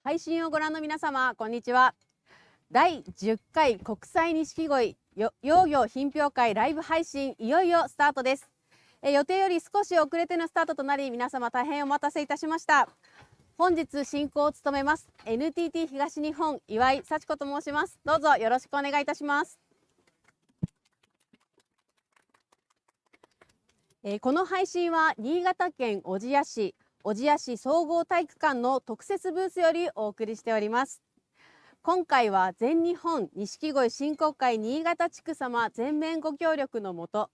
配信をご覧の皆様、こんにちは。第10回国際錦鯉幼魚品評会ライブ配信、いよいよスタートです。予定より少し遅れてのスタートとなり、皆様大変お待たせいたしました。本日進行を務めます NTT 東日本岩井幸子と申します。どうぞよろしくお願いいたします。この配信は新潟県小千谷市総合体育館の特設ブースよりお送りしております。今回は全日本錦鯉振興会新潟地区様全面ご協力のもと、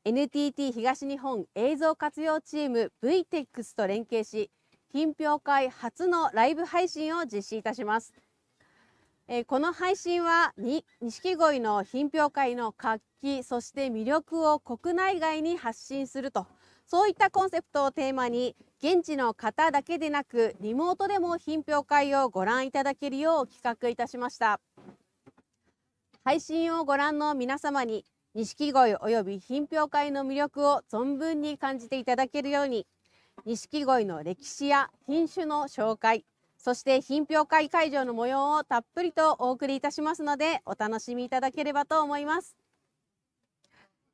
NTT 東日本映像活用チーム VTEX と連携し、品評会初のライブ配信を実施いたします。この配信は錦鯉の品評会の活気、そして魅力を国内外に発信すると、そういったコンセプトをテーマに、現地の方だけでなくリモートでも品評会をご覧いただけるよう企画いたしました。配信をご覧の皆様に錦鯉および品評会の魅力を存分に感じていただけるように、錦鯉の歴史や品種の紹介、そして品評会会場の模様をたっぷりとお送りいたしますので、お楽しみいただければと思います。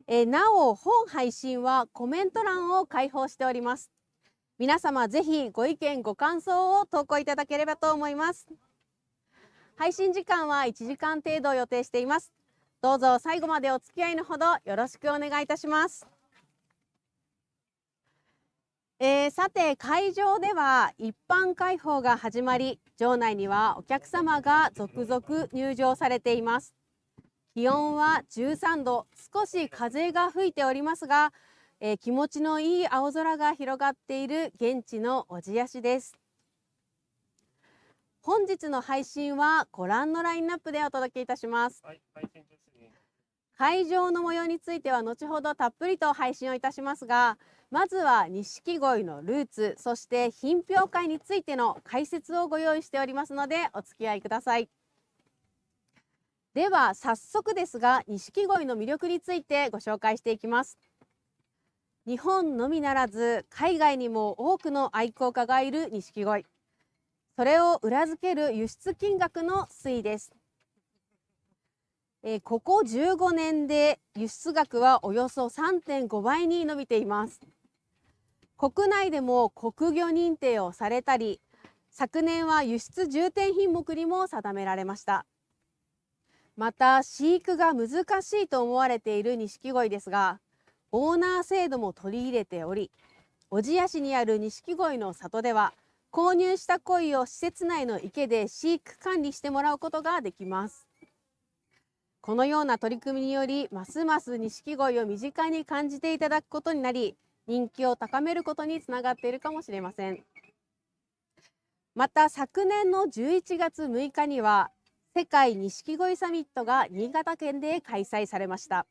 なお本配信はコメント欄を開放しております。皆様ぜひご意見ご感想を投稿いただければと思います。配信時間は1時間程度予定しています。どうぞ最後までお付き合いのほどよろしくお願いいたします。さて、会場では一般開放が始まり、場内にはお客様が続々入場されています。気温は13度、少し風が吹いておりますが、気持ちのいい青空が広がっている現地の小千谷市です。本日の配信はご覧のラインナップでお届けいたします。会場の模様については後ほどたっぷりと配信をいたしますが、まずは錦鯉のルーツ、そして品評会についての解説をご用意しておりますのでお付き合いください。では早速ですが、錦鯉の魅力についてご紹介していきます。日本のみならず海外にも多くの愛好家がいる錦鯉、それを裏付ける輸出金額の推移です。ここ15年で輸出額はおよそ 3.5 倍に伸びています。国内でも国魚認定をされたり、昨年は輸出重点品目にも定められました。また飼育が難しいと思われている錦鯉ですが、オーナー制度も取り入れており、小千谷市にある錦鯉の里では購入した鯉を施設内の池で飼育管理してもらうことができます。このような取り組みにより、ますます錦鯉を身近に感じていただくことになり、人気を高めることにつながっているかもしれません。また昨年の11月6日には世界錦鯉サミットが新潟県で開催されました。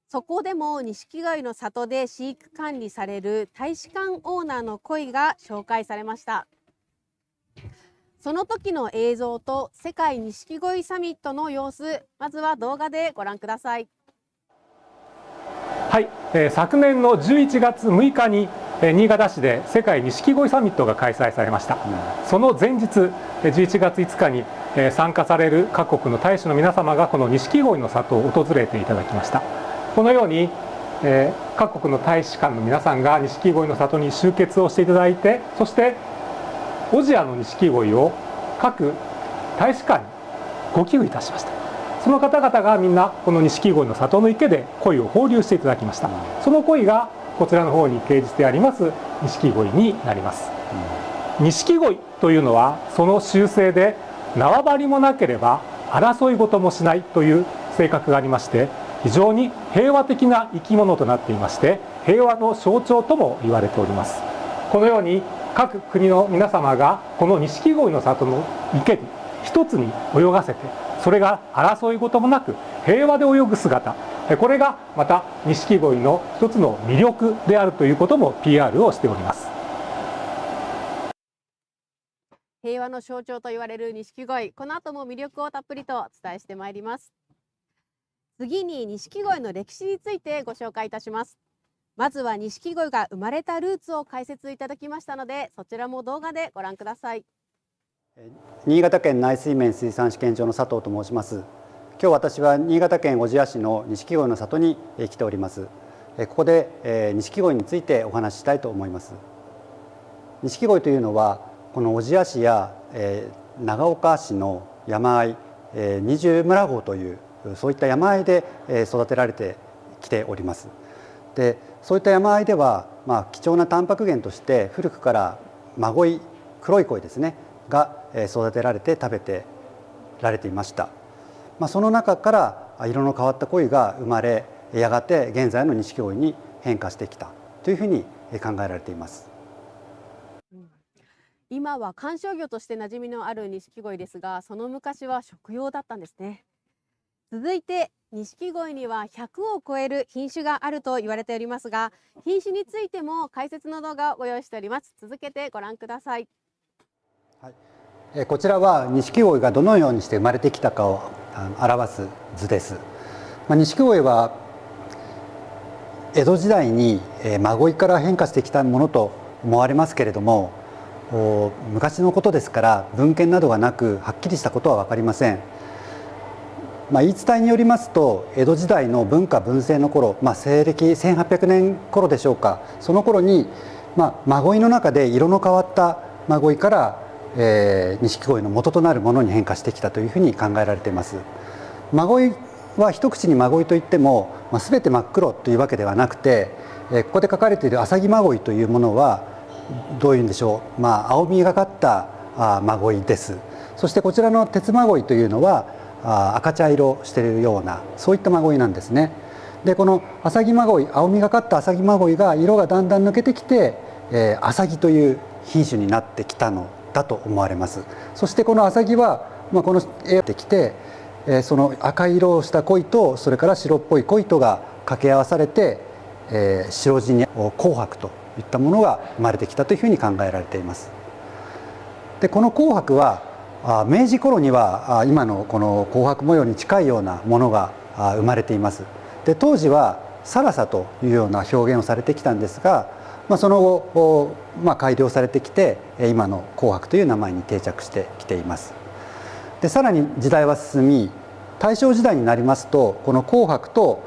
そこでも錦鯉の里で飼育管理される大使館オーナーの鯉が紹介されました。その時の映像と世界錦鯉サミットの様子、まずは動画でご覧ください。はい、昨年の11月6日に新潟市で世界錦鯉サミットが開催されました。その前日11月5日に参加される各国の大使の皆様がこの錦鯉の里を訪れていただきました。このように各国の大使館の皆さんが錦鯉の里に集結をしていただいて、そして小千谷の錦鯉を各大使館にご寄付いたしました。その方々がみんなこの錦鯉の里の池で鯉を放流していただきました。その鯉がこちらの方に掲示してあります錦鯉になります。錦鯉というのはその習性で縄張りもなければ争い事もしないという性格がありまして、非常に平和的な生き物となっていまして、平和の象徴とも言われております。このように各国の皆様がこの錦鯉の里の池に一つに泳がせて、それが争い事もなく平和で泳ぐ姿、これがまた錦鯉の一つの魅力であるということも PR をしております。平和の象徴と言われる錦鯉、この後も魅力をたっぷりとお伝えしてまいります。次に錦鯉の歴史についてご紹介いたします。まずは錦鯉が生まれたルーツを解説いただきましたので、そちらも動画でご覧ください。新潟県内水面水産試験場の佐藤と申します。今日私は新潟県小千谷市の錦鯉の里に来ております。ここで錦鯉についてお話ししたいと思います。錦鯉というのはこの小千谷市や長岡市の山あい二十村郷というそういった山あいで育てられてきております。でそういった山あいでは、貴重なタンパク源として古くから真鯉、黒い鯉ですねが育てられて食べてられていました。その中から色の変わった鯉が生まれ、やがて現在の錦鯉に変化してきたというふうに考えられています。今は観賞魚として馴染みのある錦鯉ですが、その昔は食用だったんですね。続いて錦鯉には100を超える品種があると言われておりますが、品種についても解説の動画をご用意しております。続けてご覧ください。こちらは錦鯉がどのようにして生まれてきたかを表す図です。錦鯉は江戸時代に真鯉から変化してきたものと思われますけれども、昔のことですから文献などがなくはっきりしたことは分かりません。言い伝えによりますと、江戸時代の文化文政の頃、西暦1800年頃でしょうか、その頃に、真鯉の中で色の変わった真鯉から錦鯉の元となるものに変化してきたというふうに考えられています。真鯉は一口に真鯉といっても、全て真っ黒というわけではなくて、ここで書かれている浅木真鯉というものはどういうんでしょう、青みがかった真鯉です。そしてこちらの鉄真鯉というのは赤茶色しているような、そういった真鯉なんですね。でこの浅木真鯉、青みがかった浅木真鯉が色がだんだん抜けてきて、浅木という品種になってきたのだと思われます。そしてこの浅木は、この絵できて、その赤い色をした鯉とそれから白っぽい鯉とが掛け合わされて、白地に紅白といったものが生まれてきたというふうに考えられています。でこの紅白は明治頃には今のこの紅白模様に近いようなものが生まれています。で当時はサラサというような表現をされてきたんですが、その後改良されてきて今の紅白という名前に定着してきています。でさらに時代は進み、大正時代になりますとこの紅白と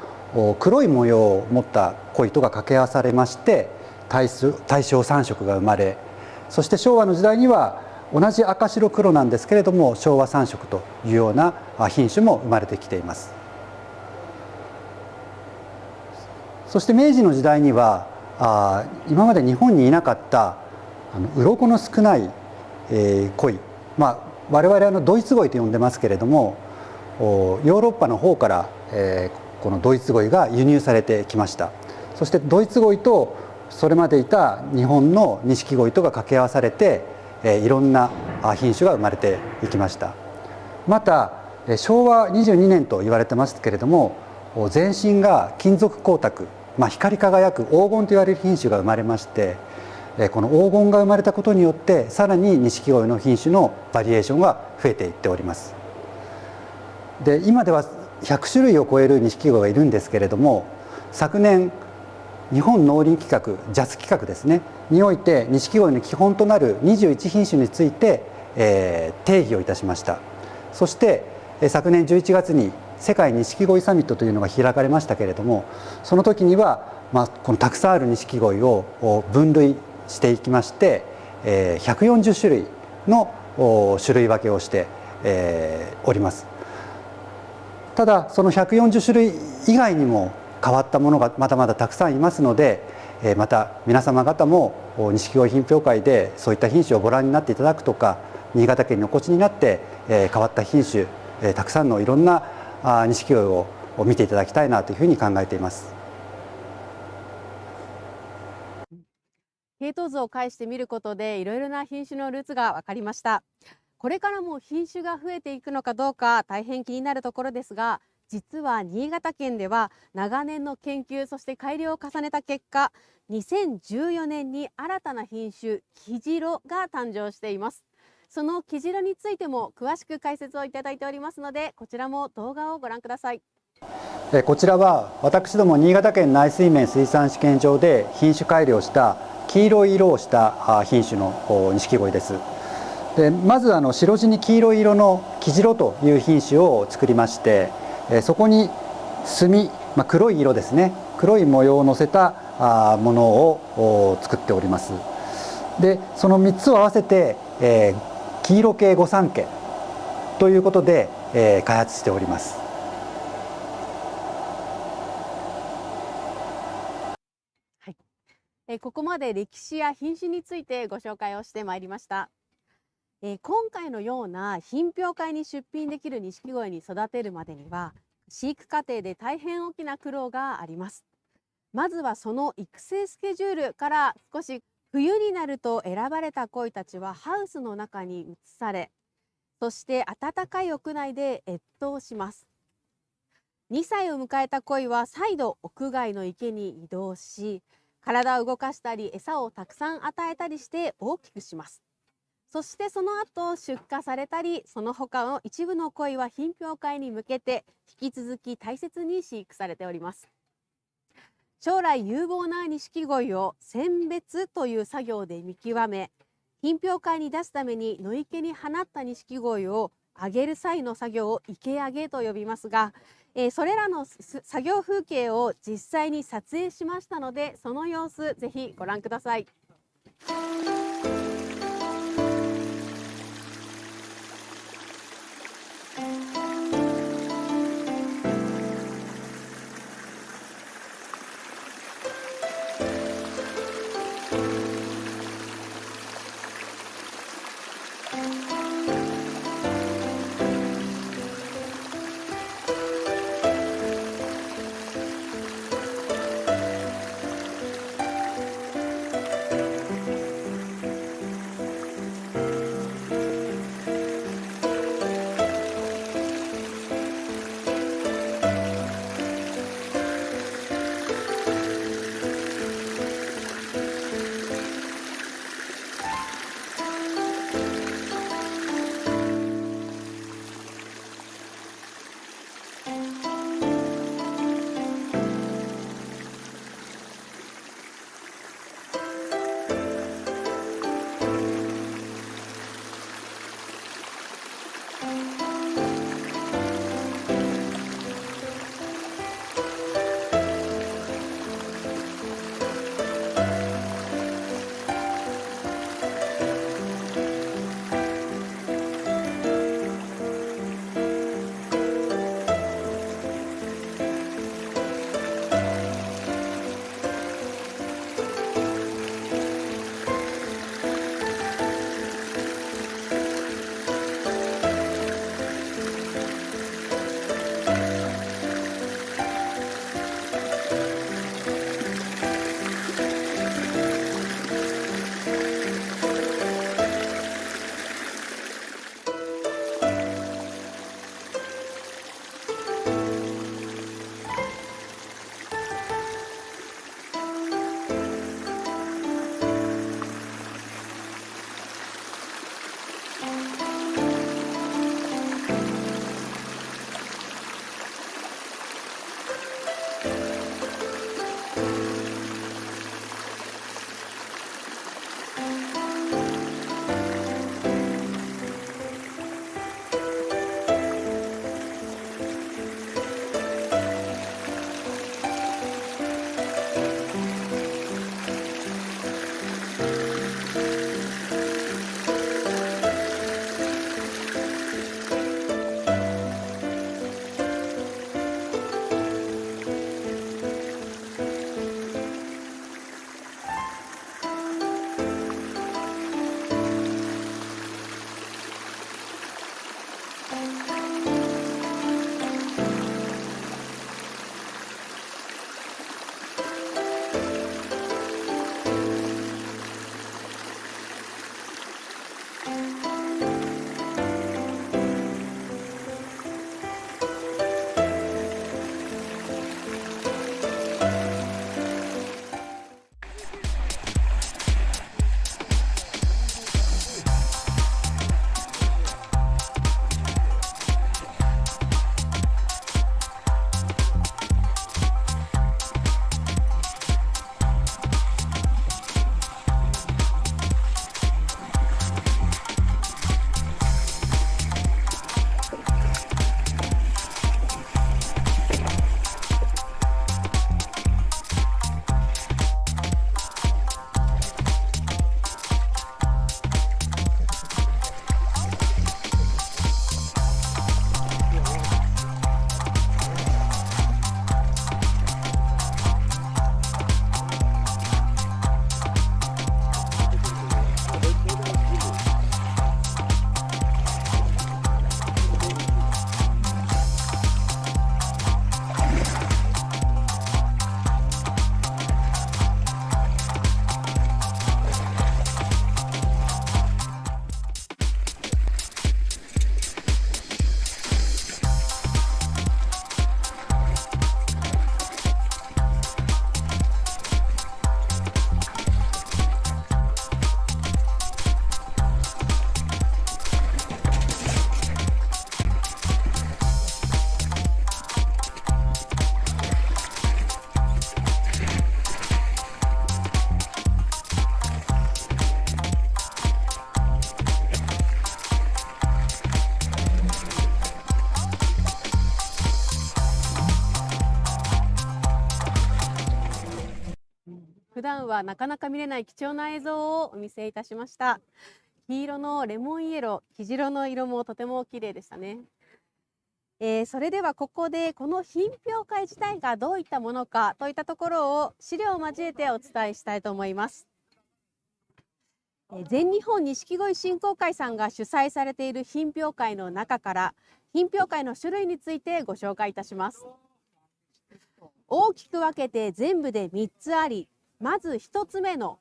黒い模様を持った鯉とが掛け合わされまして大正三色が生まれ、そして昭和の時代には同じ赤白黒なんですけれども昭和三色というような品種も生まれてきています。そして明治の時代には今まで日本にいなかった鱗の少ない鯉、我々ドイツ鯉と呼んでますけれども、ヨーロッパの方からこのドイツ鯉が輸入されてきました。そしてドイツ鯉とそれまでいた日本の錦鯉とが掛け合わされていろんな品種が生まれていきました。また昭和22年と言われてますけれども、全身が金属光沢、光り輝く黄金と言われる品種が生まれまして、この黄金が生まれたことによってさらに錦鯉の品種のバリエーションが増えていっております。で今では100種類を超える錦鯉がいるんですけれども、昨年日本農林規格 JAS 規格ですねにおいて錦鯉の基本となる21品種について、定義をいたしました。そして昨年11月に世界錦鯉サミットというのが開かれましたけれども、その時には、このたくさんある錦鯉を分類していきまして、140種類の種類分けをしております。ただその140種類以外にも変わったものがまだまだたくさんいますので、また皆様方も錦鯉品評会でそういった品種をご覧になっていただくとか、新潟県にお越しになって変わった品種たくさんのいろんな錦鯉を見ていただきたいなというふうに考えています。系統図を介して見ることでいろいろな品種のルーツが分かりました。これからも品種が増えていくのかどうか大変気になるところですが、実は新潟県では長年の研究そして改良を重ねた結果、2014年に新たな品種黄白が誕生しています。その黄白についても詳しく解説をいただいておりますので、こちらも動画をご覧ください。こちらは私ども新潟県内水面水産試験場で品種改良した黄色い色をした品種の錦鯉です。でまず白地に黄色い色の黄白という品種を作りまして、そこに墨、黒い色ですね、黒い模様をのせたものを作っております。でその3つを合わせて、黄色系御三家ということで、開発しております。ここまで歴史や品種についてご紹介をしてまいりました。今回のような品評会に出品できる錦鯉に育てるまでには飼育過程で大変大きな苦労があります。まずはその育成スケジュールから少し冬になると選ばれた鯉たちはハウスの中に移され、そして暖かい屋内で越冬します。2歳を迎えた鯉は再度屋外の池に移動し、体を動かしたり餌をたくさん与えたりして大きくします。そしてその後出荷されたり、その他の一部の鯉は品評会に向けて引き続き大切に飼育されております。将来有望な錦鯉を選別という作業で見極め、品評会に出すために野池に放った錦鯉を揚げる際の作業を池揚げと呼びますが、それらの作業風景を実際に撮影しましたので、その様子ぜひご覧ください。段はなかなか見れない貴重な映像をお見せいたしました。黄色のレモンイエロー、黄白の色もとても綺麗でしたね。それではここでこの品評会自体がどういったものかといったところを資料を交えてお伝えしたいと思います。全日本錦鯉振興会さんが主催されている品評会の中から品評会の種類についてご紹介いたします。大きく分けて全部で3つあり、まず1つ目の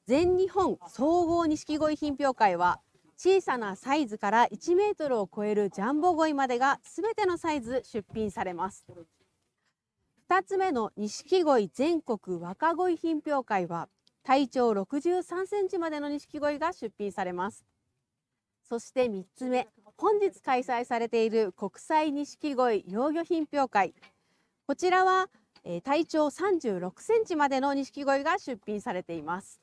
全日本総合錦鯉品評会は小さなサイズから1メートルを超えるジャンボ鯉までがすべてのサイズ出品されます。2つ目の錦鯉全国若鯉品評会は体長63センチまでの錦鯉が出品されます。そして3つ目、本日開催されている国際錦鯉幼魚品評会、こちらは体長36センチまでの錦鯉が出品されています。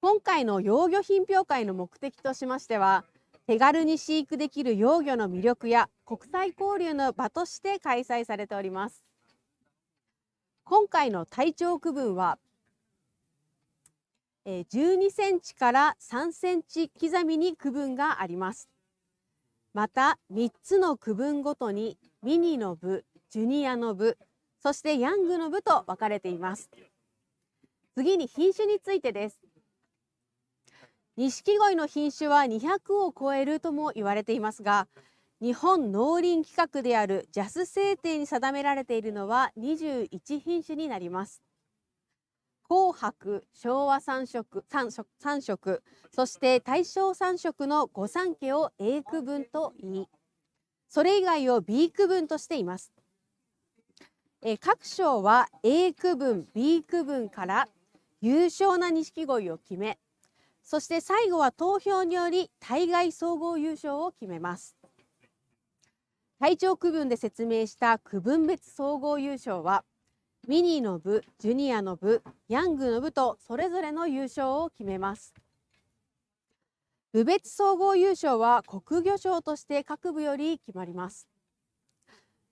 今回の幼魚品評会の目的としましては、手軽に飼育できる幼魚の魅力や国際交流の場として開催されております。今回の体長区分は12センチから3センチ刻みに区分があります。また3つの区分ごとにミニの部、ジュニアの部、そしてヤングの部と分かれています。次に品種についてです。錦鯉の品種は200を超えるとも言われていますが、日本農林規格であるJAS制定に定められているのは21品種になります。紅白、昭和3色、そして大正3色の御三家を A 区分と言い、それ以外を B 区分としています。各賞は A 区分、B 区分から優勝な錦鯉を決め、そして最後は投票により対外総合優勝を決めます。体長区分で説明した区分別総合優勝はミニの部、ジュニアの部、ヤングの部とそれぞれの優勝を決めます。部別総合優勝は国魚賞として各部より決まります。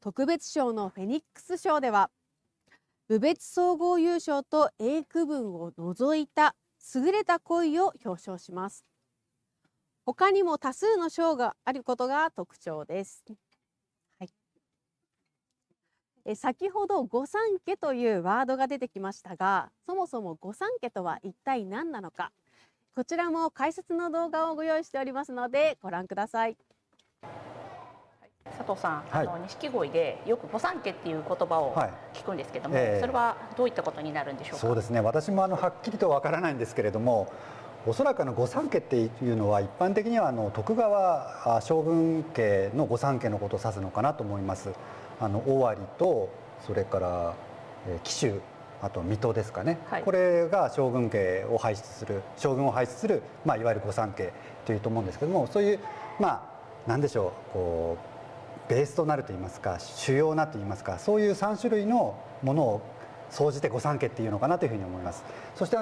特別賞のフェニックス賞では部別総合優勝と A 区分を除いた優れた鯉を表彰します。他にも多数の賞があることが特徴です。先ほど御三家というワードが出てきましたが、そもそも御三家とは一体何なのか、こちらも解説の動画をご用意しておりますのでご覧ください。佐藤さん、錦鯉でよく御三家っていう言葉を聞くんですけども、それはどういったことになるんでしょうか。そうですね、私もはっきりとわからないんですけれども、おそらく御三家っていうのは一般的には徳川将軍家の御三家のことを指すのかなと思います。尾張とそれから紀州、あと水戸ですかね、これが将軍家を輩出する、将軍を輩出する、いわゆる御三家というと思うんですけども、そういう何でしょう、こうベースとなるといいますか、主要なといいますか、そういう3種類のものを総じて御三家っていうのかなというふうに思います。そして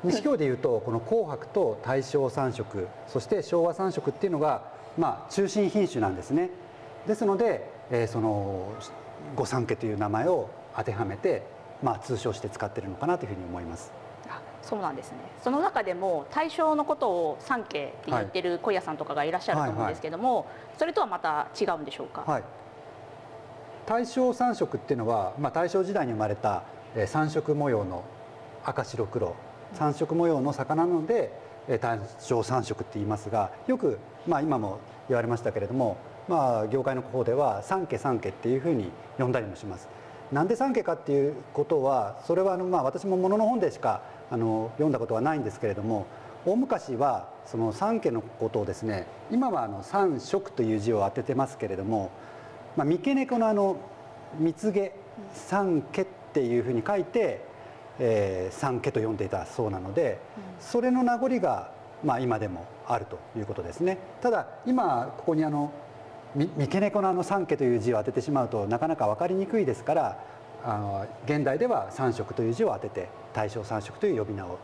錦鯉でいうとこの紅白と大正3色、そして昭和3色っていうのが中心品種なんですね。ですので、その御三家という名前を当てはめて、通称して使っているのかなというふうに思います。そうなんですね。その中でも大正のことを三家って言ってる小屋さんとかがいらっしゃると思うんですけども、それとはまた違うんでしょうか。大正三色っていうのは、大正時代に生まれた三色模様の赤白黒三色模様の魚なので大正三色って言いますが、よく今も言われましたけれども、業界の方では三家三家っていうふうに呼んだりもします。なんで三家かっていうことは、それは私もものの本でしか読んだことはないんですけれども、大昔はその三家のことをですね、今は三色という字を当ててますけれども、三毛猫の蜜毛三家っていうふうに書いて、三家と呼んでいたそうなので、それの名残が今でもあるということですね。ただ今ここに三毛猫の三家という字を当ててしまうとなかなか分かりにくいですから、現代では三色という字を当てて大正三色という呼び名を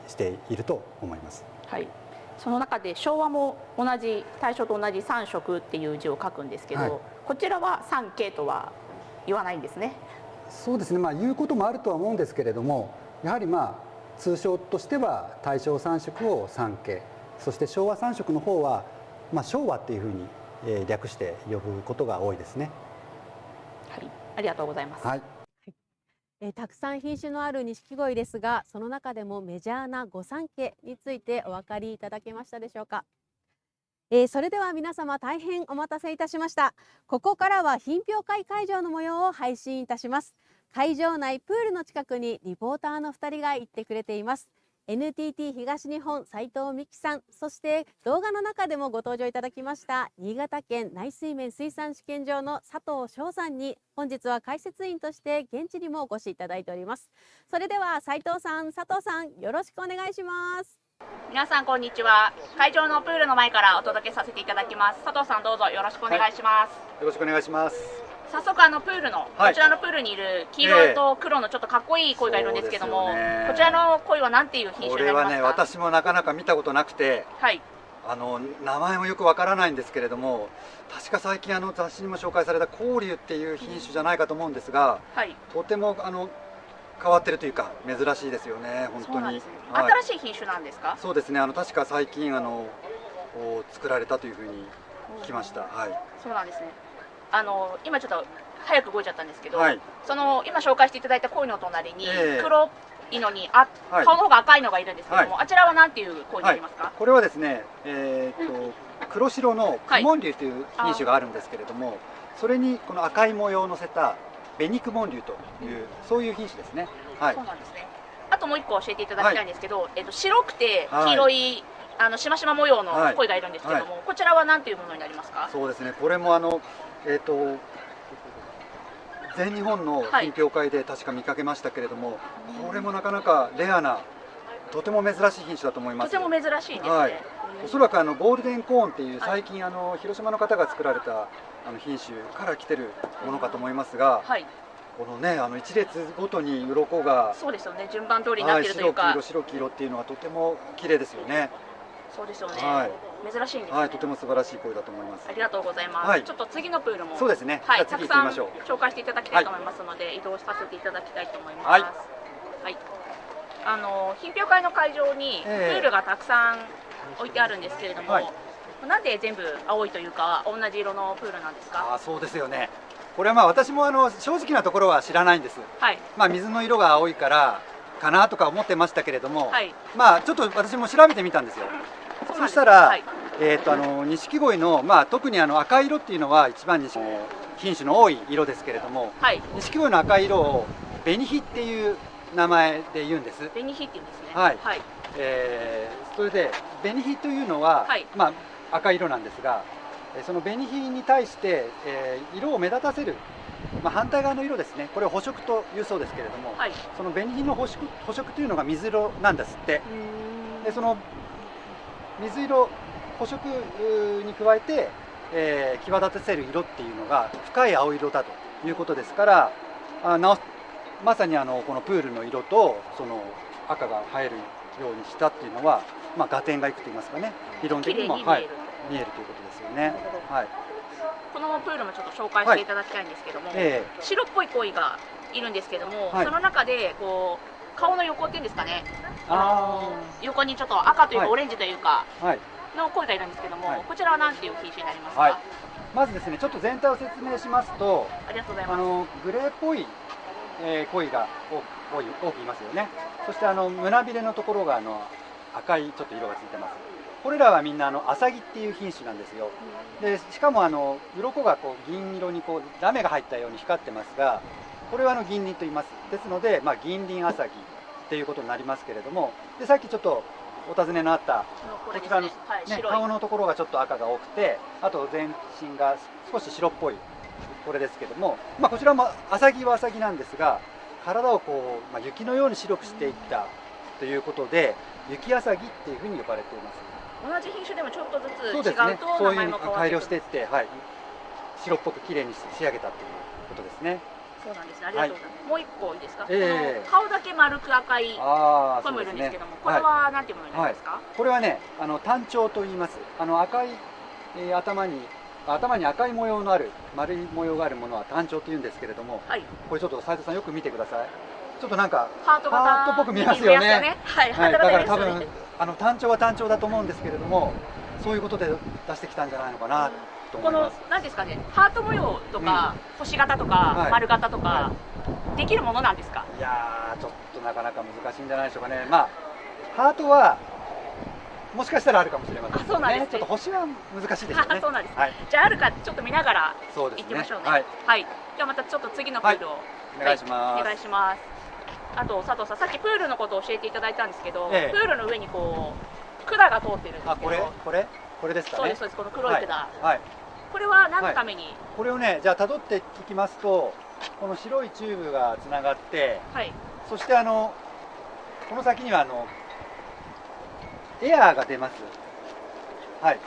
していると思います。その中で昭和も同じ大正と同じ三色っていう字を書くんですけど、こちらは三家とは言わないんですね。そうですね、言うこともあるとは思うんですけれども、やはり通称としては大正3色を3系、そして昭和3色の方は、昭和っていうふうに略して呼ぶことが多いですね。はい、ありがとうございます。はい。たくさん品種のある錦鯉ですが、その中でもメジャーな御三家についてお分かりいただけましたでしょうか。それでは皆様大変お待たせいたしました。ここからは品評会会場の模様を配信いたします。会場内プールの近くにリポーターの2人が行ってくれています。NTT 東日本斉藤美希さん、そして動画の中でもご登場いただきました新潟県内水面水産試験場の佐藤翔さんに本日は解説員として現地にもお越しいただいております。それでは斉藤さん、佐藤さん、よろしくお願いします。皆さんこんにちは。会場のプールの前からお届けさせていただきます。佐藤さん、どうぞよろしくお願いします。よろしくお願いします。早速プールの、こちらのプールにいる黄色と黒のちょっとかっこいい鯉がいるんですけども、こちらの鯉は何ていう品種になりますか？これはね、私もなかなか見たことなくて、はい、名前もよくわからないんですけれども、確か最近雑誌にも紹介された紅龍っていう品種じゃないかと思うんですが、はい、とても変わってるというか珍しいですよね、本当に。ね、新しい品種なんですか？そうですね、確か最近作られたというふうに聞きました。はい。そうなんですね。今ちょっと早く動いちゃったんですけど、はい、その今紹介していただいた鯉の隣に黒いのに顔の方が赤いのがいるんですけども、はい、あちらは何ていう鯉になりますか？はい、これはですね、黒白の公文龍という品種があるんですけれども、それにこの赤い模様を乗せた紅公文龍という、そういう品種ですね。はい。そうなんですね。あともう一個教えていただきたいんですけど、白くて黄色い、しましま模様の鯉がいるんですけども、こちらは何ていうものになりますか？そうですね、これも全日本の品評会で確か見かけましたけれども、これもなかなかレアな、とても珍しい品種だと思います。とても珍しいですね。はい、おそらくゴールデンコーンっていう最近広島の方が作られた品種から来てるものかと思いますが、はい、このね一列ごとに鱗が、そうですよね、順番通りになってるというか、白黄色っていうのはとても綺麗ですよね。そうですよね。はい、珍しいんですね。はい、とても素晴らしい声だと思います。ありがとうございます。はい、ちょっと次のプールも、そうですね。はい、たくさん紹介していただきたいと思いますので、移動させていただきたいと思います。はい。はい、品評会の会場にプールがたくさん置いてあるんですけれども、なんで全部青いというか同じ色のプールなんですか？そうですよね。これは私も正直なところは知らないんです。はい。水の色が青いからかなとか思ってましたけれども、はい、ちょっと私も調べてみたんですよ。そしたら、錦鯉の特に赤い色っていうのは一番に品種の多い色ですけれども、錦鯉の赤い色を紅比っていう名前で言うんです。紅比って言うんですね。はい。それで紅比というのは、赤い色なんですが、その紅比に対して、色を目立たせる、反対側の色ですね、これを補色というそうですけれども、その紅比の補色というのが水色なんですって。でその水色補色に加えて、際立たせる色っていうのが深い青色だということですから、まさにこのプールの色とその赤が映えるようにしたっていうのは、合点がいくと言いますかね、理論的にも見えるということですよね。はい。このプールもちょっと紹介していただきたいんですけども、白っぽい鯉がいるんですけども、その中でこう顔の横っていうんですかね、横にちょっと赤というかオレンジというかの鯉がいるんですけども、こちらは何ていう品種になりますか？まずですね、ちょっと全体を説明しますと、ありがとうございます。グレーっぽい鯉が多くいますよね。そして胸びれのところが赤いちょっと色がついてます。これらはみんなアサギっていう品種なんですよ。でしかも鱗が銀色にラメが入ったように光ってますが、これは銀鱗と言います。ですので、銀鱗アサギっていうことになりますけれども、でさっきちょっとお尋ねのあったこちらの、顔のところがちょっと赤が多くて、あと全身が少し白っぽいこれですけども、こちらもアサギはアサギなんですが、体を雪のように白くしていったということで、雪アサギっていうふうに呼ばれています。同じ品種でもちょっとずつ違うと名前も変わってくる。そういう改良していって、白っぽく綺麗に仕上げたということですね。そうなんですね。ありがとうございます。もう一個いいですか？顔だけ丸く赤い鯉もいるんですけども、これは何ていうものになりますか？これはね、単鳥と言います。赤い頭に頭に赤い模様のある丸い模様があるものは単調というんですけれども、はい、これちょっと斉藤さんよく見てください。ちょっとなんかハート型ハートっぽく見えますよね。はい、ハはい、ートだから型ですよね。多分単調は単調だと思うんですけれども、そういうことで出してきたんじゃないのかなと思このいます。何ですかね、ハート模様とか、星型とか、丸型とか、できるものなんですか？いやー、ちょっとなかなか難しいんじゃないでしょうかね。まあハートはもしかしたらあるかもしれません、ね。そうなんですね。ちょっと星は難しいですよね。そうなんです。はい、じゃああるかちょっと見ながらそうですね、行きましょうね。はい、はい。じゃあまたちょっと次のプールを、お願いします。お願いします。あと佐藤さん、さっきプールのことを教えていただいたんですけど、プールの上にこう管が通ってるんですけど、これですかね。そうですそうです。この黒い管。はい。これは何のために？これをね、じゃあ辿っていきますと、この白いチューブがつながって、はい。そしてこの先にはエアーが出ます。はい。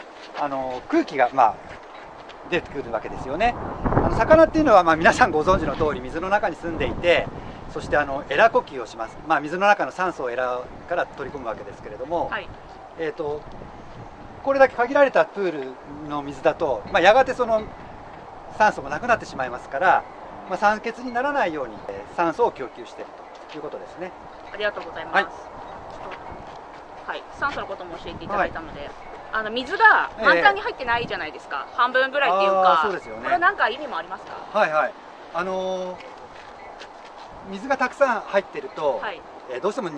空気が出てくるわけですよね。魚っていうのは皆さんご存知の通り水の中に住んでいて、そしてエラ呼吸をします。水の中の酸素をエラから取り込むわけですけれども、はい、これだけ限られたプールの水だと、やがてその酸素もなくなってしまいますから、酸欠にならないように酸素を供給しているということですね。ありがとうございます。はい、酸素のことも教えていただいたので、水が満タンに入ってないじゃないですか、半分ぐらいっていうか、そうですよね。これは何か意味もありますか？はいはい。水がたくさん入ってると、はい、どうしても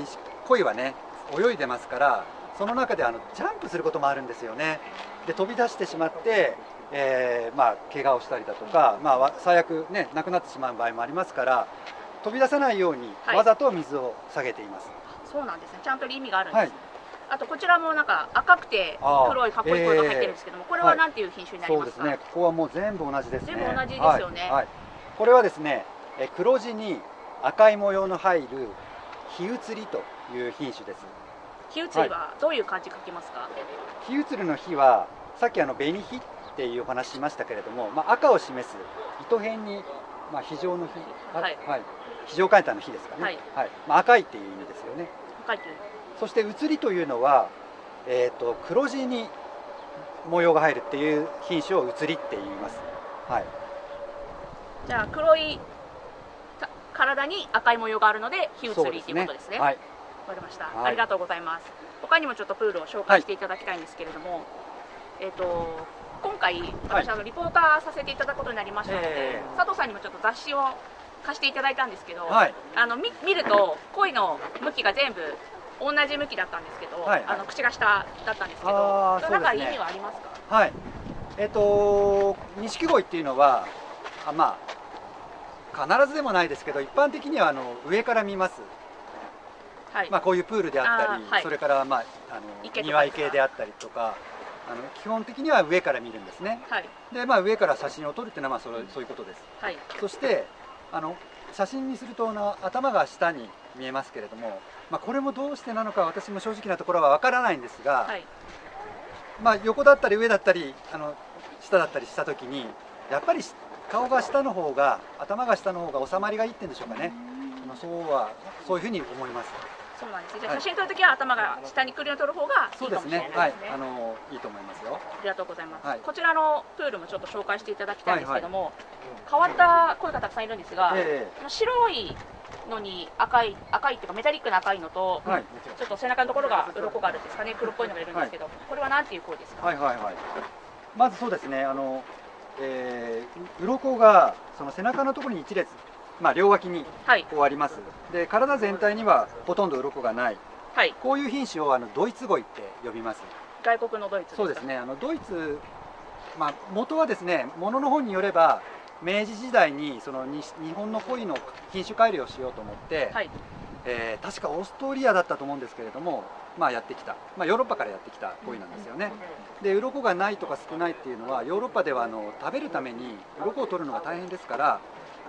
鯉はね泳いでますから、その中でジャンプすることもあるんですよね。で飛び出してしまって、怪我をしたりだとか、最悪ね亡くなってしまう場合もありますから、飛び出さないようにわざと水を下げています。そうなんですね。ちゃんと意味があるんです。あとこちらもなんか赤くて黒いかっこいい鯉が入ってるんですけども、これは何ていう品種になりますか？そうですね。ここはもう全部同じですね。全部同じですよね。これはですね、黒地に赤い模様の入る火移りという品種です。火移りはどういう漢字書きますか？火移りの火はさっき紅火っていうお話しましたけれども、赤を示す糸辺に非常の火、非常階段の火ですかね。赤いっていう意味ですよね。赤いという。そして移りというのは、黒地に模様が入るっていう品種を移りって言います。はい。じゃあ黒い体に赤い模様があるので火移りということですね。はい。わかりました。ありがとうございます。他にもちょっとプールを紹介していただきたいんですけれども、今回私リポーターさせていただくことになりましたので、佐藤さんにもちょっと雑誌を貸していただいたんですけど、見ると鯉の向きが全部同じ向きだったんですけど、口が下だったんですけど、その中意味はありますか？はい。錦鯉っていうのは必ずでもないですけど、一般的には上から見ます。こういうプールであったり、それから庭池であったりとか、基本的には上から見るんですね。で上から写真を撮るっていうのはそういうことです。そして写真にすると頭が下に見えますけれども、これもどうしてなのか私も正直なところはわからないんですが、横だったり上だったり下だったりした時にやっぱり顔が下の方が、頭が下の方が収まりがいいって言うんでしょうかね。そういうふうに思います。そうなんですね。じゃあ写真撮るときは頭が下に来るように撮る方がいいかもしれないですね。いいと思いますよ。ありがとうございます。こちらのプールもちょっと紹介していただきたいんですけども、変わった鯉がたくさんいるんですが、白いのに赤いっていうかメタリックな赤いのと、ちょっと背中のところが鱗があるんですかね、黒っぽいのがいるんですけど、これは何ていう鯉ですか？まずそうですね、鱗がその背中のところに一列、両脇にこうあります。で体全体にはほとんど鱗がない、こういう品種をドイツ鯉って呼びます。外国のドイツですか？そうですね。ドイツ、元はですね、物の本によれば明治時代にその日本の鯉の品種改良をしようと思って、確かオーストリアだったと思うんですけれども、やってきた、ヨーロッパからやってきた鯉なんですよね。で鱗がないとか少ないっていうのはヨーロッパでは食べるために鱗を取るのが大変ですから、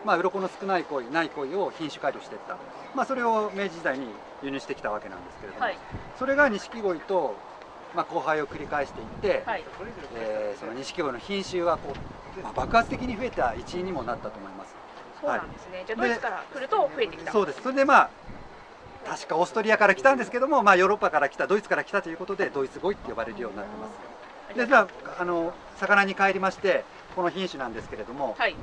鱗の少ない鯉、ない鯉を品種改良していった、それを明治時代に輸入してきたわけなんですけれども、それが錦鯉と交配を繰り返していって、その錦鯉の品種が爆発的に増えた一因にもなったと思います。そうなんですね。じゃあドイツから来ると増えてきた。そうです。それで確かオーストリアから来たんですけども、ヨーロッパから来た、ドイツから来たということでドイツ鯉って呼ばれるようになってます。では魚に帰りまして、この品種なんですけれども、はい、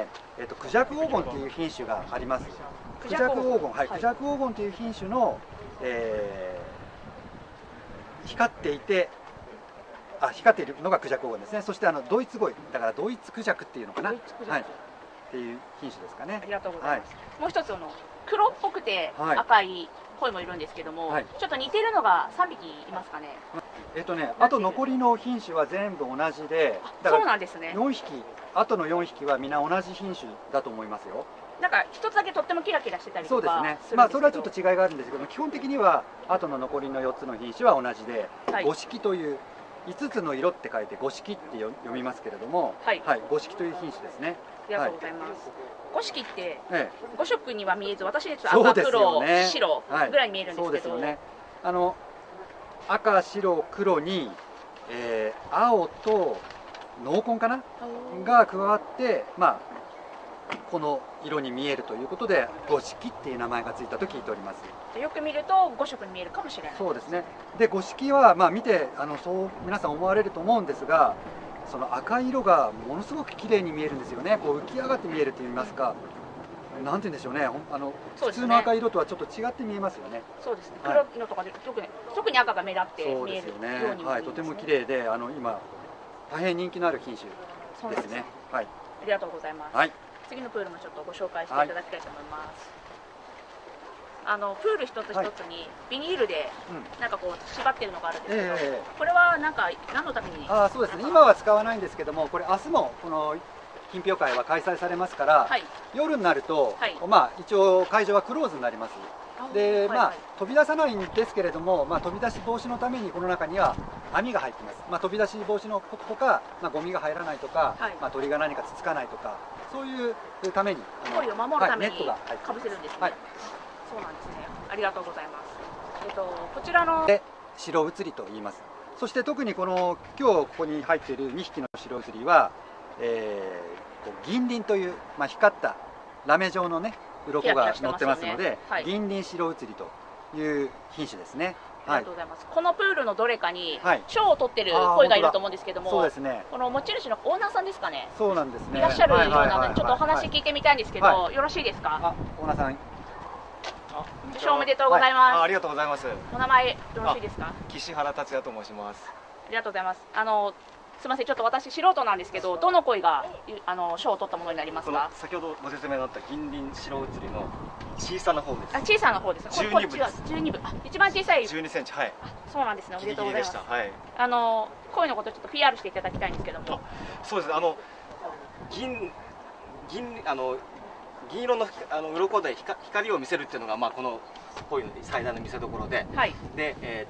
クジャク黄金という品種があります。クジャク黄金、はい、クジャク黄金という品種の、光っていて、光っているのがクジャク黄金ですね。そしてドイツゴイ、だからドイツクジャクっていうのかな、はい、っていう品種ですかね。ありがとうございます。もう一つ黒っぽくて赤い鯉もいるんですけども、ちょっと似てるのが3匹いますかね。あと残りの品種は全部同じで、そうなんですね。4匹、あとの4匹はみんな同じ品種だと思いますよ。なんか一つだけとってもキラキラしてたりとか。そうですね。それはちょっと違いがあるんですけども、基本的にはあとの残りの4つの品種は同じで、五色という5つの色って書いて五色って読みますけれども、五色という品種ですね。ありがとうございます。五色って5色には見えず、私ですと赤、黒、白ぐらい見えるんですけど、赤、白、黒に、青と濃紺かなが加わって、この色に見えるということで五色っていう名前がついたと聞いております。よく見ると5色に見えるかもしれない。そうですね。で五色は見てそう皆さん思われると思うんですが、その赤い色がものすごく綺麗に見えるんですよね。こう浮き上がって見えると言いますか、なんて言うんでしょうね。普通の赤色とはちょっと違って見えますよね。そうですね。黒のとかで特に赤が目立って見えるように。はい、とても綺麗で今大変人気のある品種ですね。はい。ありがとうございます。はい。次のプールもちょっとご紹介していただきたいと思います。プール一つ一つにビニールでなんかこう縛ってるのがあるんですけど、これはなんか何のために？そうですね。今は使わないんですけども、これ明日もこの品評会は開催されますから、夜になると一応会場はクローズになります。で飛び出さないんですけれども、飛び出し防止のためにこの中には網が入ってます。飛び出し防止のほか、ゴミが入らないとか、鳥が何かつつかないとか、そういうために鯉を守るためにネットがかぶせるんですね。そうなんですね。ありがとうございます。こちらの白移りと言います。そして特に今日ここに入っている2匹の白移りは、銀鱗という光ったラメ状のね鱗が乗ってますので、銀鱗白移りという品種ですね。ありがとうございます。このプールのどれかに賞を取ってる鯉がいると思うんですけども、そうですね。この持ち主のオーナーさんですかね。そうなんですね。いらっしゃるようなので、ちょっとお話聞いてみたいんですけど、よろしいですか？オーナーさん。受賞おめでとうございます。ありがとうございます。お名前よろしいですか？岸原達也と申します。ありがとうございます。すみません、ちょっと私素人なんですけど、どの鯉が賞を取ったものになりますか？先ほどご説明のあった銀鱗白移りの小さな方です。小さな方ですね。12部です。12部。一番小さい。12センチ。はい。そうなんですね。おめでとうございます。はい。鯉のことちょっと PR していただきたいんですけども。そうです。銀色の鱗で光を見せるっていうのがこの鯉の最大の見せ所で、で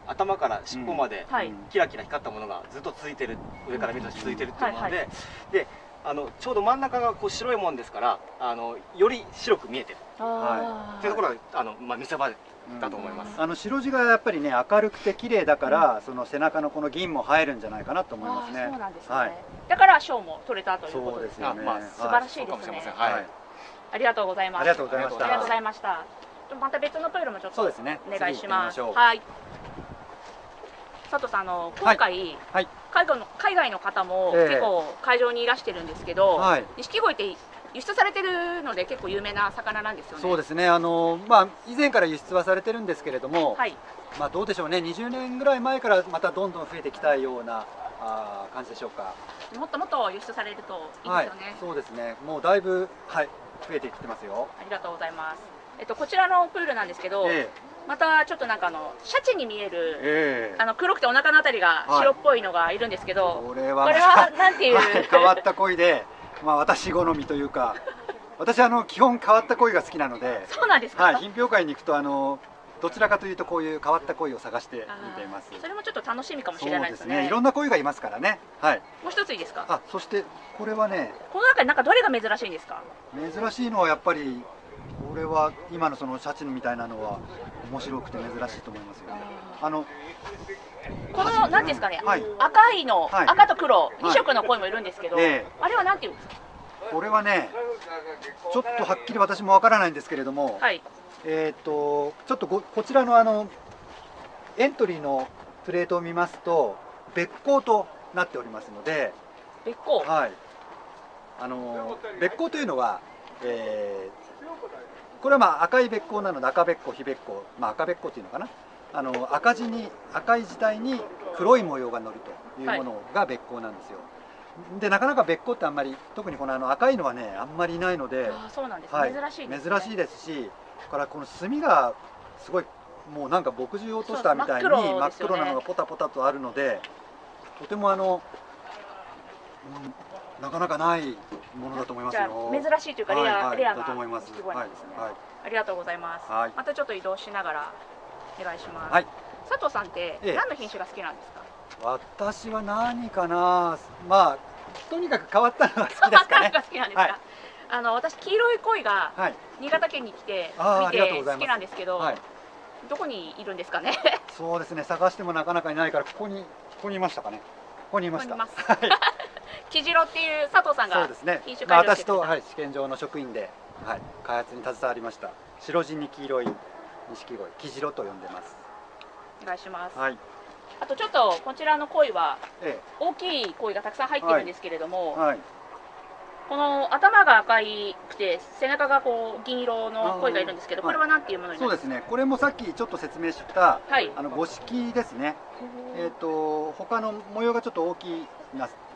頭から尻尾までキラキラ光ったものがずっと続いてる、上から見ると続いてるっていうので、でちょうど真ん中が白いもんですから、より白く見えてるっていうところが見せ場だと思います。白地がやっぱりね明るくて綺麗だから、その背中のこの銀も映えるんじゃないかなと思いますね。そうなんですね。だから賞も取れたということですね。素晴らしいですね。ありがとうございます。ありがとうございました。ありがとうございました。また別のプールもちょっとお願いします。はい。佐藤さん、今回、海外の方も結構会場にいらしてるんですけど、錦鯉って輸出されてるので結構有名な魚なんですよね。そうですね。以前から輸出はされてるんですけれども、どうでしょうね。20年ぐらい前からまたどんどん増えてきたような感じでしょうか。もっともっと輸出されるといいですよね。そうですね。もうだいぶ増えてきてますよ。ありがとうございます。こちらのプールなんですけど、またちょっとなんかシャチに見える、黒くてお腹のあたりが白っぽいのがいるんですけど、これはなんていう変わった鯉で、私好みというか、私基本変わった鯉が好きなので、そうなんですか。品評会に行くとどちらかというとこういう変わった鯉を探して見ています。それもちょっと楽しみかもしれないですね。いろんな鯉がいますからね。もう一ついいですか。そしてこれはね、この中になんかどれが珍しいんですか。珍しいのはやっぱりこれは今のそのシャチみたいなのは面白くて珍しいと思いますよ。このなんですかね、赤いの、赤と黒2色の鯉もいるんですけど、あれはなんていうんですか。これはね、ちょっとはっきり私もわからないんですけれども、ちょっとこちらのエントリーのプレートを見ますと、べっ甲となっておりますので、べっこう、はい、べっこうというのは、これはまあ赤いべっこうなので赤べっこう、非べっこう、赤べっこうというのかな、赤い字体に黒い模様がのるというものがべっこうなんですよ。でなかなかべっこうってあんまり、特にこの赤いのはねあんまりいないので、そうなんです、はい、珍しいですね。珍しいですし、からこの墨がすごいもうなんか墨汁を落としたみたいに真っ黒なのがポタポタとあるので、とてもなかなかないものだと思いますよ。珍しいというかレアなだと思います。はい、ありがとうございます。またちょっと移動しながらお願いします。はい、佐藤さんって何の品種が好きなんですか？私は何かな、まあとにかく変わったのが好きですかね。が好きなんですか？私黄色い鯉が新潟県に来て見て好きなんですけど、どこにいるんですかね？そうですね、探してもなかなかいないからここにいましたかね。ここにいました。黄白っていう佐藤さんが品種改良してくれた。私と試験場の職員で開発に携わりました。白地に黄色い錦鯉、黄白と呼んでます。お願いします。はい。あとちょっとこちらの鯉は大きい鯉がたくさん入ってるんですけれども、この頭が赤いくて背中がこう銀色の鯉がいるんですけど、これは何ていうものになりますか？そうですね、これもさっきちょっと説明した五色ですね。他の模様がちょっと大きい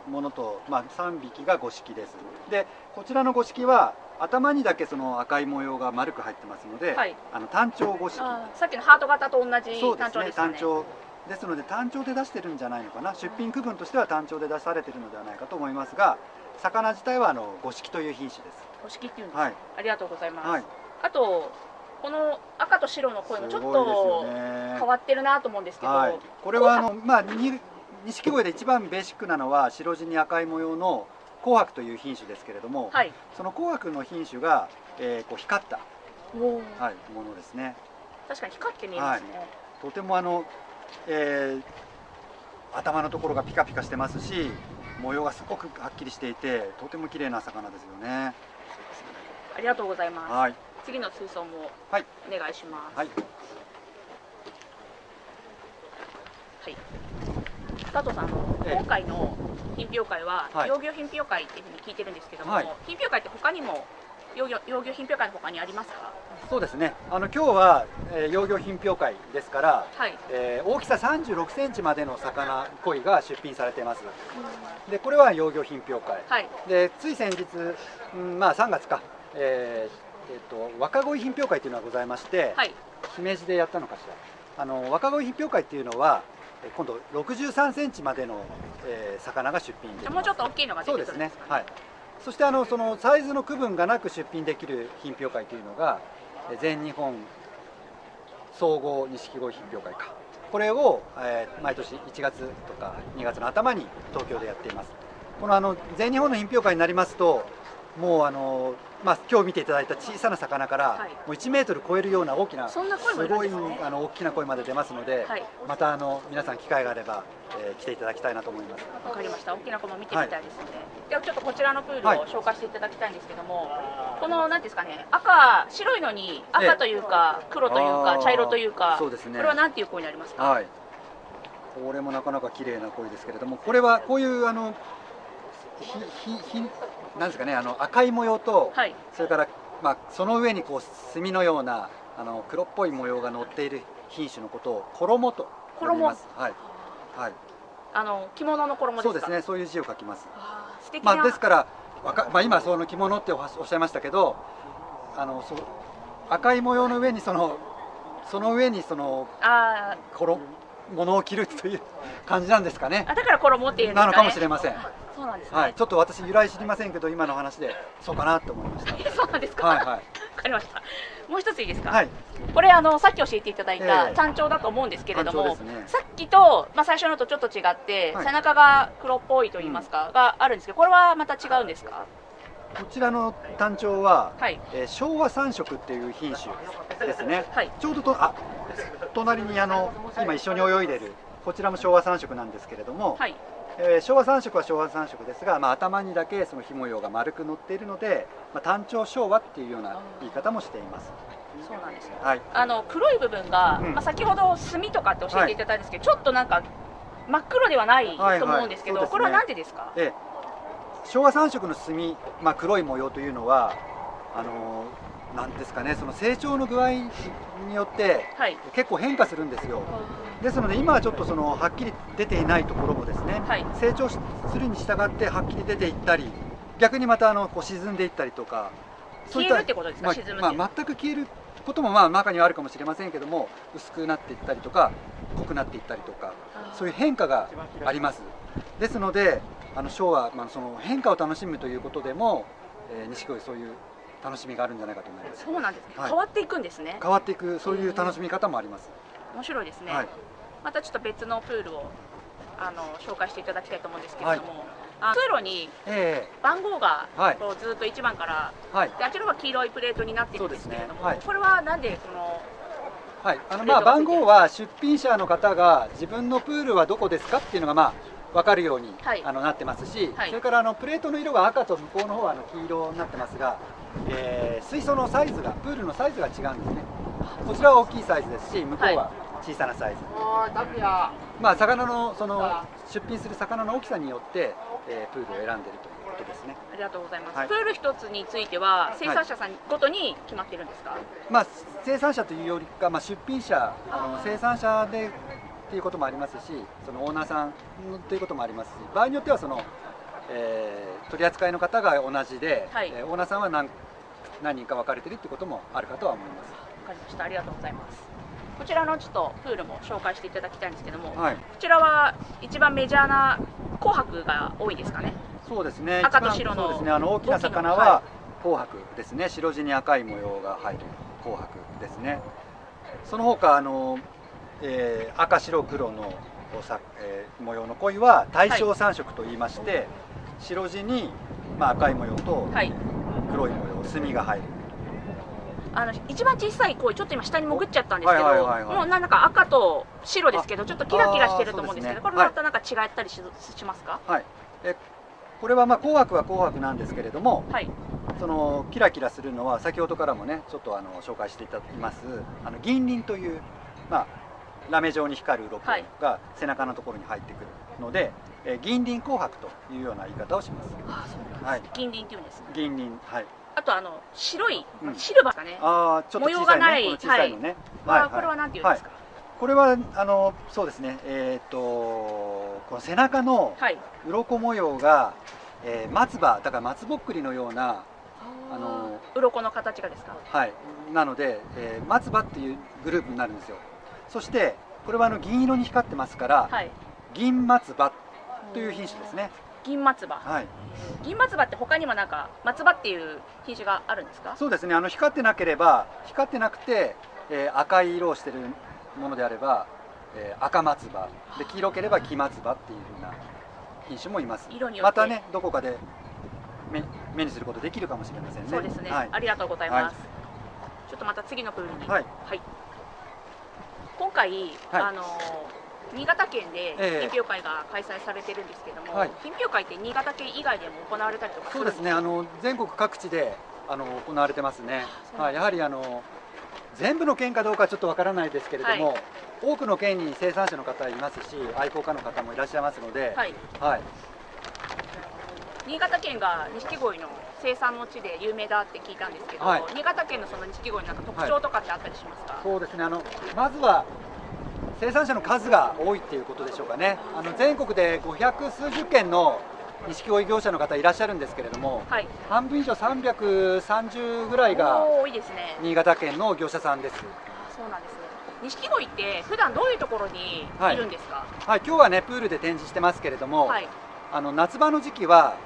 ものと、3匹が五色です。でこちらの五色は頭にだけその赤い模様が丸く入ってますので、単調五色。さっきのハート型と同じ単調ですね。単調ですので単調で出してるんじゃないのかな。出品区分としては単調で出されてるのではないかと思いますが、魚自体は五色という品種です。五色っていうんですか。ありがとうございます。あとこの赤と白の鯉もちょっと変わってるなと思うんですけど、これは錦鯉で一番ベーシックなのは白地に赤い模様の紅白という品種ですけれども、その紅白の品種がこう光ったものですね。確かに光って見えますね。とても頭のところがピカピカしてますし、模様がすごくはっきりしていて、とても綺麗な魚ですよね。ありがとうございます。次の水槽もお願いします。佐藤さん、今回の品評会は養魚品評会っていうふうに聞いてるんですけども、品評会って他にも養魚品評会の他にありますか？そうですね。今日は養魚品評会ですから、大きさ36センチまでの魚鯉が出品されています。でこれは養魚品評会。でつい先日、3月か、若鯉品評会というのがございまして、姫路でやったのかしら。若鯉品評会っていうのは今度63センチまでの魚が出品できます。もうちょっと大きいのが出てくるんですか？そうですね。そしてそのサイズの区分がなく出品できる品評会というのが全日本総合錦鯉品評会か。これを毎年1月とか2月の頭に東京でやっています。この全日本の品評会になりますと、もう今日見ていただいた小さな魚からもう1メートル超えるような大きな、すごい大きな鯉まで出ますので、また皆さん機会があれば来ていただきたいなと思います。わかりました。大きな鯉も見てみたいですので、ではちょっとこちらのプールを紹介していただきたいんですけども、この何ですかね、白いのに赤というか黒というか茶色というか、これは何ていう鯉になりますか？これもなかなか綺麗な鯉ですけれども、これはこういうなんですかね、赤い模様と、それからその上にこう墨のような黒っぽい模様が乗っている品種のことを衣と呼びます。着物の衣ですか？そうですね、そういう字を書きます。ですから今その着物っておっしゃいましたけど、赤い模様の上にその上に物を着るという感じなんですかね。だから衣っていうんですかね。なのかもしれません。そうなんですね。ちょっと私由来知りませんけど、今の話でそうかなと思いました。そうなんですか。わかりました。もう一ついいですか。これさっき教えていただいた単調だと思うんですけれども、さっきと最初のとちょっと違って背中が黒っぽいと言いますかがあるんですけど、これはまた違うんですか？こちらの単調は昭和三色っていう品種ですね。ちょうど隣に今一緒に泳いでるこちらも昭和三色なんですけれども、昭和三色は昭和三色ですが、頭にだけそのひ模様が丸く乗っているので、単調昭和っていうような言い方もしています。そうなんですね。黒い部分が、先ほど墨とかって教えていただいたんですけど、ちょっとなんか真っ黒ではないと思うんですけど、これは何でですか？昭和3色の墨、黒い模様というのはなんですかね、その成長の具合によって結構変化するんですよ。ですので今はちょっとはっきり出ていないところもですね、成長するに従ってはっきり出ていったり、逆にまたこう沈んでいったりとか、消えるってことですか？沈むって全く消えることも中にはあるかもしれませんけども、薄くなっていったりとか濃くなっていったりとか、そういう変化があります。ですので昭和、その変化を楽しむということでも、錦鯉そういう楽しみがあるんじゃないかと思います。そうなんですね。変わっていくんですね。変わっていく、そういう楽しみ方もあります。面白いですね。またちょっと別のプールを紹介していただきたいと思うんですけれども、通路に番号がこうずっと1番から、であちらが黄色いプレートになっているんですけれども、これはなんで番号は出品者の方が自分のプールはどこですかっていうのが分かるようになってますし、それからプレートの色が赤と向こうの方は黄色になってますが、水槽のサイズが、プールのサイズが違うんですね。こちらは大きいサイズですし、向こうは小さなサイズ。魚の出品する魚の大きさによってプールを選んでいるということですね。ありがとうございます。プール一つについては生産者さんごとに決まっているんですか？生産者というよりか、出品者、生産者でということもありますし、そのオーナーさんということもありますし、場合によっては取り扱いの方が同じで、オーナーさんは何人か分かれているということもあるかとは思います。わかりました。ありがとうございます。こちらのちょっとプールも紹介していただきたいんですけども、こちらは一番メジャーな紅白が多いですかね？そうですね。赤と白の。そうですね。大きな魚は紅白ですね。白地に赤い模様が入る紅白ですね。その他赤白黒の模様の鯉は大正3色といいまして、白地に赤い模様と黒い模様、墨が入る。一番小さい鯉、ちょっと今下に潜っちゃったんですけど、もうなんか赤と白ですけど、ちょっとキラキラしてると思うんですけど、これまたなんか違ったりしますか？これは紅白は紅白なんですけれども、そのキラキラするのは先ほどからもねちょっと紹介していただきます銀鱗というラメ状に光る鱗が背中のところに入ってくるので、銀鱗紅白というような言い方をします。銀鱗っていうんですね。銀鱗、あと白いシルバーがね、模様がない、小さいのね。これは何て言うんですか？これはそうですね。この背中の鱗模様が松葉だから松ぼっくりのような鱗の形がですか？なので松葉っていうグループになるんですよ。そしてこれは銀色に光ってますから、銀松葉という品種ですね。銀松葉。銀松葉って他にもなんか松葉っていう品種があるんですか？そうですね。光ってなくて赤い色をしているものであれば赤松葉で、黄色ければ黄松葉っていうふうな品種もいます。またねどこかで目にすることできるかもしれませんね。そうですね。ありがとうございます。ちょっとまた次のプールに。今回新潟県で品評会が開催されてるんですけども、品評会って新潟県以外でも行われたりとかするんですか？そうですね。全国各地で行われてますね。やはり全部の県かどうかちょっとわからないですけれども、多くの県に生産者の方いますし、愛好家の方もいらっしゃいますので、新潟県が錦鯉の生産の地で有名だって聞いたんですけど、新潟県のその錦鯉の特徴とかってあったりしますか？そうですね。まずは生産者の数が多いっていうことでしょうかね。全国で500数十件の錦鯉業者の方いらっしゃるんですけれども、半分以上330ぐらいが新潟県の業者さんです。そうなんですね。錦鯉って普段どういうところにいるんですか？今日はねプールで展示してますけれども、夏場の時期は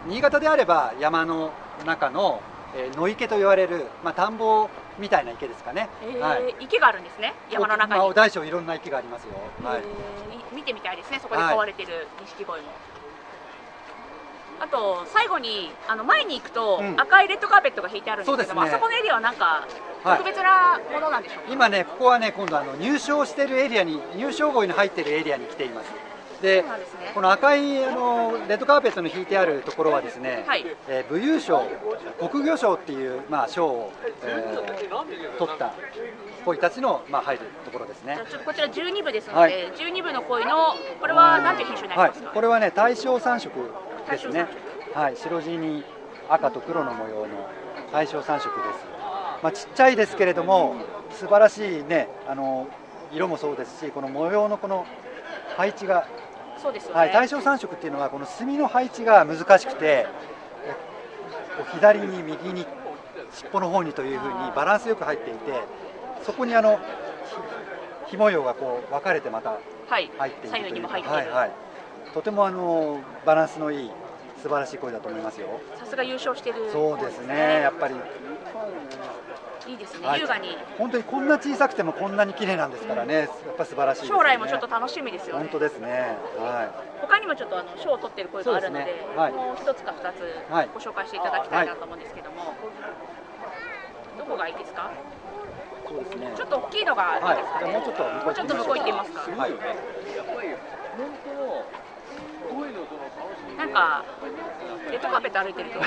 新潟であれば山の中の野池と言われる田んぼみたいな池ですかね。池があるんですね。山の中に。大小いろんな池がありますよ。見てみたいですね。そこで飼われてる錦鯉も。あと最後に前に行くと赤いレッドカーペットが引いてあるんですけども、あそこのエリアはなんか特別なものなんでしょうか？今ねここはね今度入賞しているエリアに、入賞号に入っているエリアに来ています。でこの赤いレッドカーペットの引いてあるところはですね、武勇賞、国魚賞っていう賞を取った鯉たちの入るところですね。ちょっとこちら12部ですので、12部の鯉のこれは何ていう品種になりますか？これはね大正3色ですね。白地に赤と黒の模様の大正3色です。ちっちゃいですけれども素晴らしいね色もそうですし、この模様のこの配置が、そうですよね。大正3色っていうのはこの墨の配置が難しくて、左に右に尻尾の方にというふうにバランスよく入っていて、そこにひ模様がこう分かれてまた入っているという、左右にも入っている、とてもバランスのいい素晴らしい鯉だと思いますよ。さすが優勝してる、そうですね、やっぱりいいですね、優雅に。本当にこんな小さくてもこんなに綺麗なんですからね、やっぱ素晴らしいですね。将来もちょっと楽しみですよね。本当ですね。他にもちょっと賞を取っている鯉があるので、もう一つか二つご紹介していただきたいなと思うんですけども、どこがいいですか？そうですね。ちょっと大きいのがいいですかね。もうちょっと向こう行ってみますか。なんかレッドカーペット歩いてると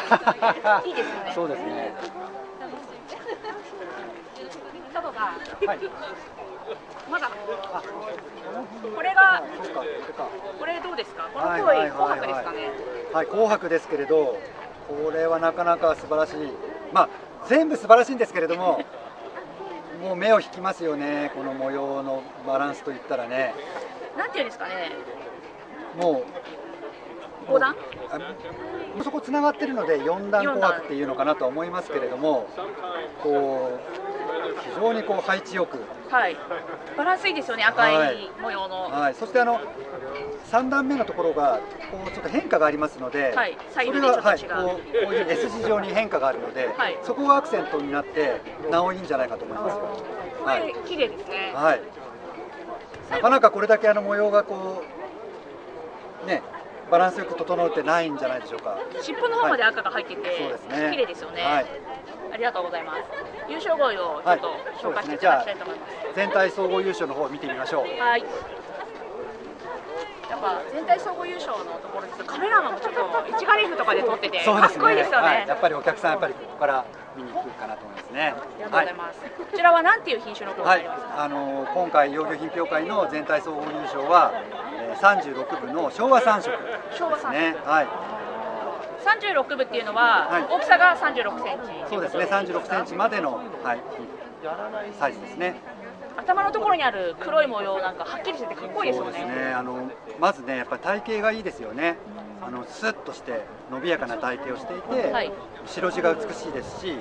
いいですよね。そうですね。外がまだこれどうですか？この鯉紅白ですかね。紅白ですけれど、これはなかなか素晴らしい。全部素晴らしいんですけれども、もう目を引きますよね。この模様のバランスといったらね。なんていうんですかね。もう5段？そこつながってるので4段紅白っていうのかなと思いますけれども、こう非常にこう配置よく、バランスいいですよね、赤い模様の。そして3段目のところがこうちょっと変化がありますので、左右でちょっと違う、こういう S 字状に変化があるので、そこがアクセントになってなおいいんじゃないかと思いますよ。これ綺麗ですね。なかなかこれだけ模様がこうねバランスよく整ってないんじゃないでしょうか。尻尾の方まで赤が入ってて、綺麗ですよね。ありがとうございます。優勝鯉をちょっと紹介していただきたいと思います。全体総合優勝の方を見てみましょう。やっぱ全体総合優勝のところです。カメラマンもちょっと一眼レフとかで撮っててかっこいいですよね。やっぱりお客さんここから見に来るかなと思いますね。ありがとうございます。こちらは何ていう品種の鯉になりますか？今回幼魚品評会の全体総合優勝は36部の昭和3色ですね。36部っていうのは大きさが36センチ。そうですね。36センチまでのサイズですね。頭のところにある黒い模様なんかはっきりしててかっこいいですよね。そうですね。まずねやっぱり体型がいいですよね。スッとして伸びやかな体型をしていて、白地が美しいですし、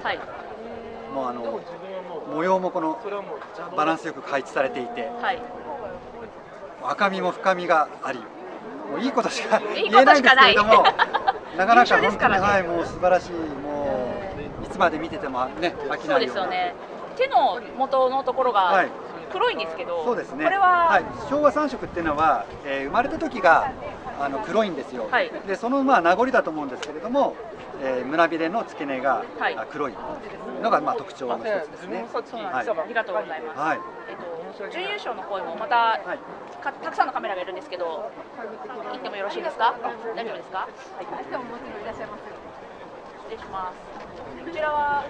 もう模様もこのバランスよく配置されていて、赤みも深みがあり、もういいことしか言えないんですけれども、なかなか本当にもう素晴らしい、もういつまで見ててもね飽きないような。そうですよね。手の元のところが黒いんですけど、そうですね。これは昭和3色っていうのは、生まれた時が黒いんですよ。でその名残だと思うんですけれども、胸びれの付け根が黒いのが特徴の一つですね。ありがとうございます。準優勝の鯉もまたたくさんのカメラがいるんですけど、行ってもよろしいですか？大丈夫ですか？失礼します。こちらは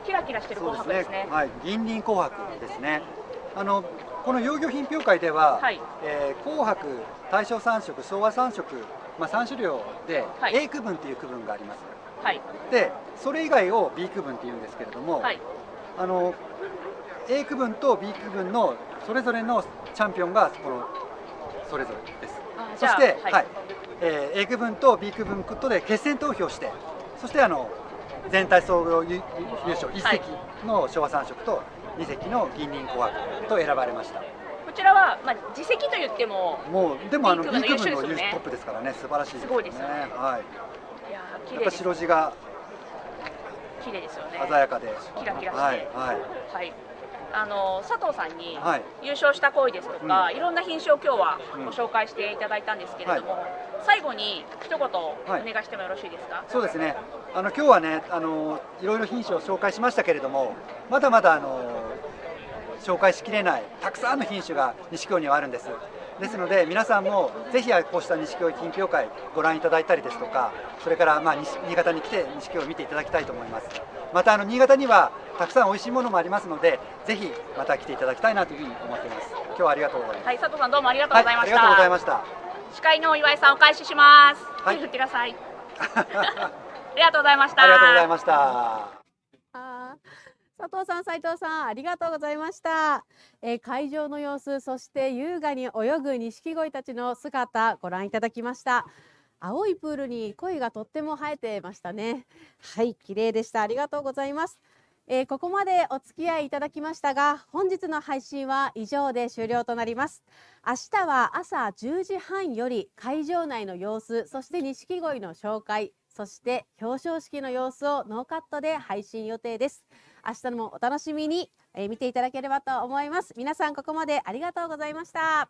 キラキラしてる紅白ですね。銀鱗紅白ですね。この幼魚品評会では、紅白、大正3色、昭和3色、3種類で A 区分っていう区分があります。で、それ以外を B 区分っていうんですけれども、A 区分と B 区分のそれぞれのチャンピオンがそれぞれです。そして、A 区分と B 区分ことで決選投票して、そして全体総合優勝1席の昭和3色と2席の銀鱗紅白と選ばれました。こちらは自席と言ってもでも B 区分のトップですからね、素晴らしいですね。すごいですね。やっぱ白地が綺麗ですよね。鮮やかでキラキラして。佐藤さんに優勝した鯉ですとか、いろんな品種を今日はご紹介していただいたんですけれども、最後に一言お願いしてもよろしいですか？そうですね。今日はねいろいろ品種を紹介しましたけれども、まだまだ紹介しきれないたくさんの品種が錦鯉にはあるんです。ですので皆さんもぜひこうした錦鯉品評会ご覧いただいたりですとか、それから新潟に来て錦鯉を見ていただきたいと思います。また新潟にはたくさん美味しいものもありますので、ぜひまた来ていただきたいなというふうに思っています。今日はありがとうございます。はい、佐藤さんどうもありがとうございました。ありがとうございました。司会の岩井さんお返しします。はい、手振ってください。ありがとうございました。ありがとうございました。佐藤さん、斉藤さん、ありがとうございました。会場の様子、そして優雅に泳ぐ錦鯉たちの姿、ご覧いただきました。青いプールに鯉がとっても生えてましたね。はい、綺麗でした。ありがとうございます。ここまでお付き合いいただきましたが、本日の配信は以上で終了となります。明日は朝10時半より会場内の様子、そして錦鯉の紹介、そして表彰式の様子をノーカットで配信予定です。明日もお楽しみに見ていただければと思います。皆さんここまでありがとうございました。